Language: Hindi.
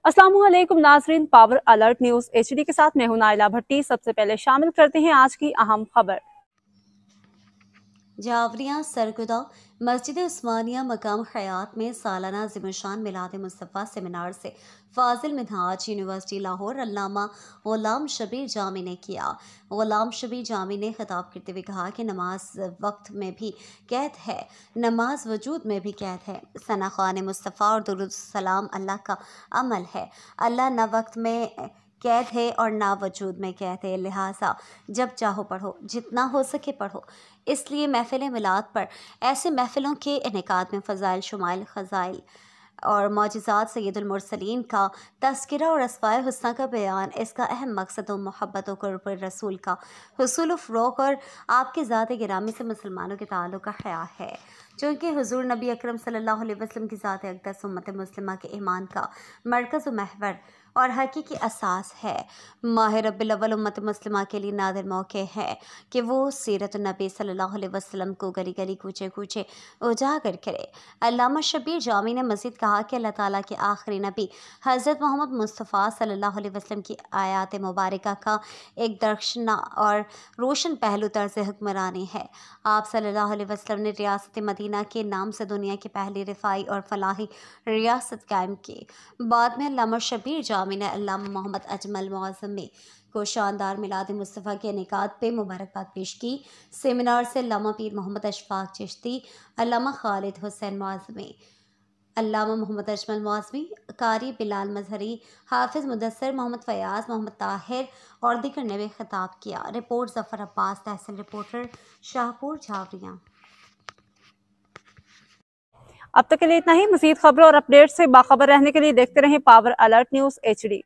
अस्सलामुअलैकुम नाजरीन, पावर अलर्ट न्यूज एचडी के साथ मैं हूं नाइला भट्टी। सबसे पहले शामिल करते हैं आज की अहम खबर। जावरिया सरगुदा मस्जिद उस्मानिया मकाम हयात में सालाना ज़िमशान मिलाद मुस्तफ़ा सेमिनार से फाजिल मिनहाज यूनिवर्सिटी लाहौर अल्लामा ग़ुलाम शबीर जामी ने किया। ग़ुलाम शबीर जामी ने खिताब करते हुए कहा कि नमाज वक्त में भी कैद है, नमाज वजूद में भी कैद है। सना ख़ुरान मुस्तफ़ा और दुरूद सलाम अल्लाह का अमल है। अल्लाह न वक्त में कैद है और ना वजूद में कैद है, लिहाजा जब चाहो पढ़ो, जितना हो सके पढ़ो। इसलिए महफिल मिलाद पर ऐसे महफिलों के इनेकाद में फ़ज़ाइल शुमाइल ख़ज़ाइल और मौजिज़ात सैयदुल मुरसलीन का तज़किरा और अस्माए हुस्ना का बयान, इसका अहम मकसद व मोहब्बत व क़ुर्ब रसूल का हुसूल फ़रोग़ और आपके ज़ात गिरामी से मुसलमानों के ताल्लुक़ का ख़याल है। चूँकि हुज़ूर नबी अकरम सल्लल्लाहु अलैहि वसल्लम की ज़ात अक़दस उम्मत मुस्लिमा के ईमान का मरकज़ व महवर और हकीकी असास है। माह रब्बिल अव्वल उम्मत मुस्लिमा के लिए नादिर मौके है कि वो सीरत नबी सल्लल्लाहु अलैहि वसल्लम को गली गली कूचे कूचे उजागर करे। अल्लामा शबीर जामी ने मज़ीद कहा कि अल्लाह ताला के आखिरी नबी हज़रत मोहम्मद मुस्तफ़ा सल्लल्लाहु अलैहि वसल्लम की आयात मुबारका का एक दर्शना और रोशन पहलू तर्ज़ हुक्मरानी है। आप सल्लल्लाहु अलैहि वसल्लम ने रियासत मदीना के नाम से दुनिया की पहली रिफाई और फलाही रियासत कायम की। बाद में अल्लामा शबीर जामी ने अल्लामा मोहम्मद अजमल मुअज़्ज़मी को शानदार मिलाद मुस्तफ़ा के इनेकाद पे मुबारकबाद पेश की। सेमिनार से अल्लामा पीर मोहम्मद अशफाक चिश्ती, अल्लामा खालिद हुसैन मुअज़्ज़मी, अल्लामा मोहम्मद अजमल मुअज़्ज़मी, कारी बिलाल मजहरी, हाफिज़ मुदस्सिर मोहम्मद फ़याज़, मोहम्मद ताहिर और दीगर ने भी खिताब किया। रिपोर्ट ज़फ़र अब्बास, तहसील रिपोर्टर, शाहपुर, जावरिया। अब तक के लिए इतना ही। मज़ीद खबरों और अपडेट से बाखबर रहने के लिए देखते रहें पावर अलर्ट न्यूज एचडी।